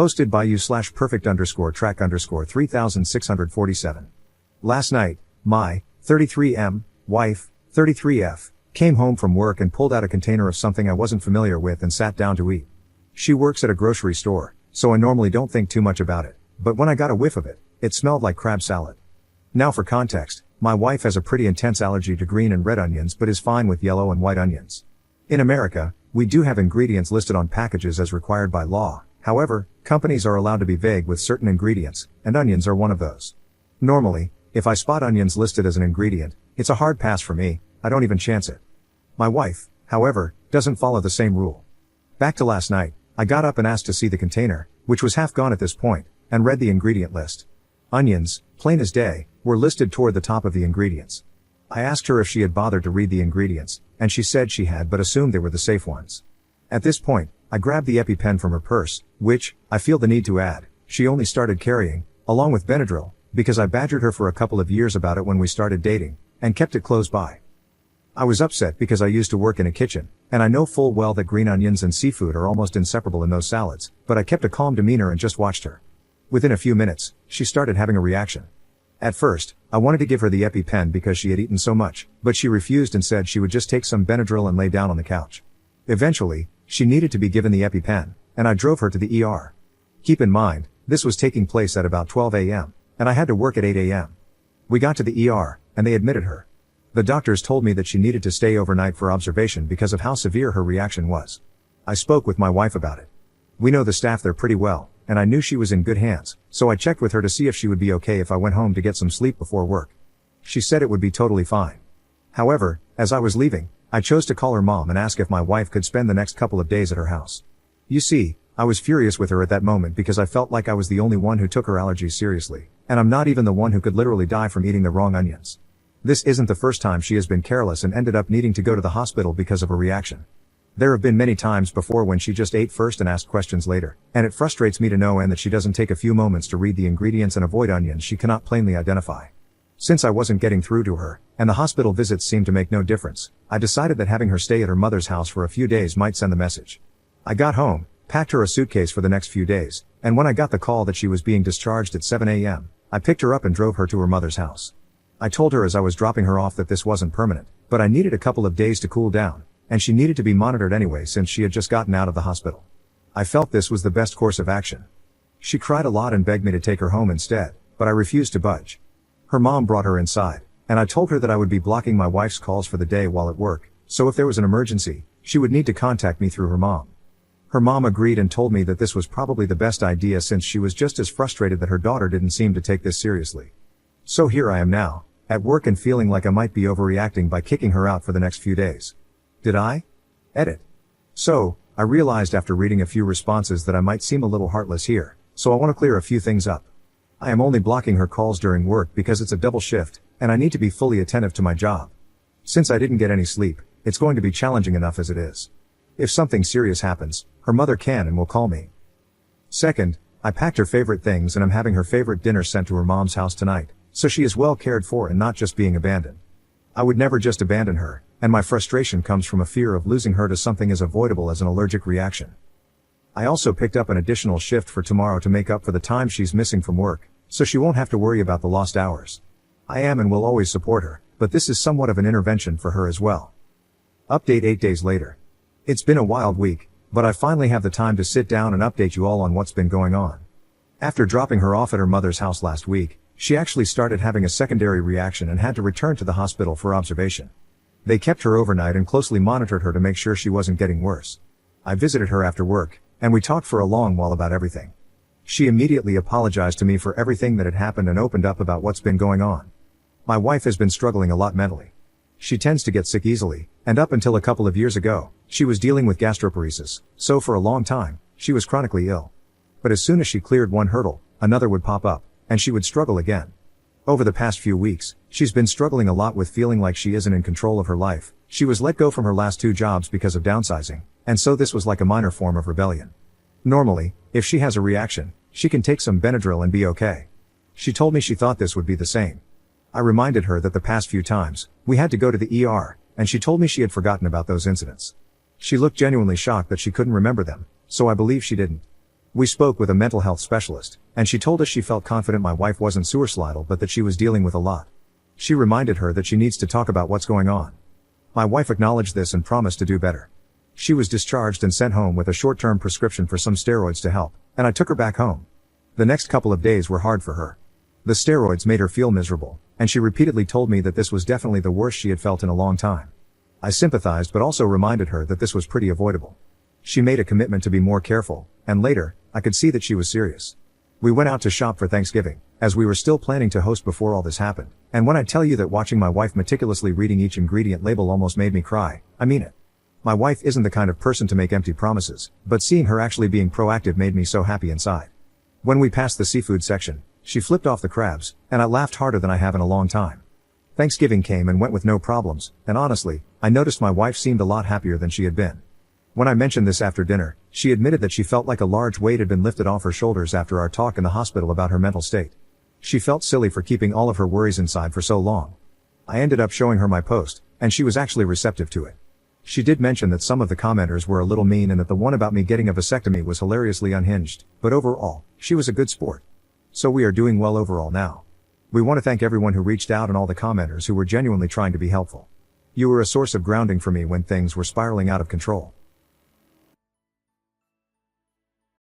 Hosted by you/perfect_track_3647. Last night, my 33M wife, 33F, came home from work and pulled out a container of something I wasn't familiar with and sat down to eat. She works at a grocery store, so I normally don't think too much about it, but when I got a whiff of it, it smelled like crab salad. Now for context, my wife has a pretty intense allergy to green and red onions but is fine with yellow and white onions. In America, we do have ingredients listed on packages as required by law. However, companies are allowed to be vague with certain ingredients, and onions are one of those. Normally, if I spot onions listed as an ingredient, it's a hard pass for me, I don't even chance it. My wife, however, doesn't follow the same rule. Back to last night, I got up and asked to see the container, which was half gone at this point, and read the ingredient list. Onions, plain as day, were listed toward the top of the ingredients. I asked her if she had bothered to read the ingredients, and she said she had but assumed they were the safe ones. At this point, I grabbed the EpiPen from her purse, which, I feel the need to add, she only started carrying, along with Benadryl, because I badgered her for a couple of years about it when we started dating, and kept it close by. I was upset because I used to work in a kitchen, and I know full well that green onions and seafood are almost inseparable in those salads, but I kept a calm demeanor and just watched her. Within a few minutes, she started having a reaction. At first, I wanted to give her the EpiPen because she had eaten so much, but she refused and said she would just take some Benadryl and lay down on the couch. Eventually, she needed to be given the EpiPen, and I drove her to the ER. Keep in mind, this was taking place at about 12 a.m., and I had to work at 8 a.m. We got to the ER, and they admitted her. The doctors told me that she needed to stay overnight for observation because of how severe her reaction was. I spoke with my wife about it. We know the staff there pretty well, and I knew she was in good hands, so I checked with her to see if she would be okay if I went home to get some sleep before work. She said it would be totally fine. However, as I was leaving, I chose to call her mom and ask if my wife could spend the next couple of days at her house. You see, I was furious with her at that moment because I felt like I was the only one who took her allergies seriously, and I'm not even the one who could literally die from eating the wrong onions. This isn't the first time she has been careless and ended up needing to go to the hospital because of a reaction. There have been many times before when she just ate first and asked questions later, and it frustrates me to no end that she doesn't take a few moments to read the ingredients and avoid onions she cannot plainly identify. Since I wasn't getting through to her, and the hospital visits seemed to make no difference, I decided that having her stay at her mother's house for a few days might send the message. I got home, packed her a suitcase for the next few days, and when I got the call that she was being discharged at 7 a.m., I picked her up and drove her to her mother's house. I told her as I was dropping her off that this wasn't permanent, but I needed a couple of days to cool down, and she needed to be monitored anyway since she had just gotten out of the hospital. I felt this was the best course of action. She cried a lot and begged me to take her home instead, but I refused to budge. Her mom brought her inside, and I told her that I would be blocking my wife's calls for the day while at work, so if there was an emergency, she would need to contact me through her mom. Her mom agreed and told me that this was probably the best idea since she was just as frustrated that her daughter didn't seem to take this seriously. So here I am now, at work and feeling like I might be overreacting by kicking her out for the next few days. Did I? Edit. So, I realized after reading a few responses that I might seem a little heartless here, so I want to clear a few things up. I am only blocking her calls during work because it's a double shift, and I need to be fully attentive to my job. Since I didn't get any sleep, it's going to be challenging enough as it is. If something serious happens, her mother can and will call me. Second, I packed her favorite things and I'm having her favorite dinner sent to her mom's house tonight, so she is well cared for and not just being abandoned. I would never just abandon her, and my frustration comes from a fear of losing her to something as avoidable as an allergic reaction. I also picked up an additional shift for tomorrow to make up for the time she's missing from work, so she won't have to worry about the lost hours. I am and will always support her, but this is somewhat of an intervention for her as well. Update 8 days later. It's been a wild week, but I finally have the time to sit down and update you all on what's been going on. After dropping her off at her mother's house last week, she actually started having a secondary reaction and had to return to the hospital for observation. They kept her overnight and closely monitored her to make sure she wasn't getting worse. I visited her after work, and we talked for a long while about everything. She immediately apologized to me for everything that had happened and opened up about what's been going on. My wife has been struggling a lot mentally. She tends to get sick easily, and up until a couple of years ago, she was dealing with gastroparesis, so for a long time, she was chronically ill. But as soon as she cleared one hurdle, another would pop up, and she would struggle again. Over the past few weeks, she's been struggling a lot with feeling like she isn't in control of her life. She was let go from her last 2 jobs because of downsizing, and so this was like a minor form of rebellion. Normally, if she has a reaction, she can take some Benadryl and be okay. She told me she thought this would be the same. I reminded her that the past few times, we had to go to the ER, and she told me she had forgotten about those incidents. She looked genuinely shocked that she couldn't remember them, so I believe she didn't. We spoke with a mental health specialist, and she told us she felt confident my wife wasn't suicidal but that she was dealing with a lot. She reminded her that she needs to talk about what's going on. My wife acknowledged this and promised to do better. She was discharged and sent home with a short-term prescription for some steroids to help, and I took her back home. The next couple of days were hard for her. The steroids made her feel miserable, and she repeatedly told me that this was definitely the worst she had felt in a long time. I sympathized but also reminded her that this was pretty avoidable. She made a commitment to be more careful, and later, I could see that she was serious. We went out to shop for Thanksgiving, as we were still planning to host before all this happened, and when I tell you that watching my wife meticulously reading each ingredient label almost made me cry, I mean it. My wife isn't the kind of person to make empty promises, but seeing her actually being proactive made me so happy inside. When we passed the seafood section, she flipped off the crabs, and I laughed harder than I have in a long time. Thanksgiving came and went with no problems, and honestly, I noticed my wife seemed a lot happier than she had been. When I mentioned this after dinner, she admitted that she felt like a large weight had been lifted off her shoulders after our talk in the hospital about her mental state. She felt silly for keeping all of her worries inside for so long. I ended up showing her my post, and she was actually receptive to it. She did mention that some of the commenters were a little mean and that the one about me getting a vasectomy was hilariously unhinged, but overall, she was a good sport. So we are doing well overall now. We want to thank everyone who reached out and all the commenters who were genuinely trying to be helpful. You were a source of grounding for me when things were spiraling out of control.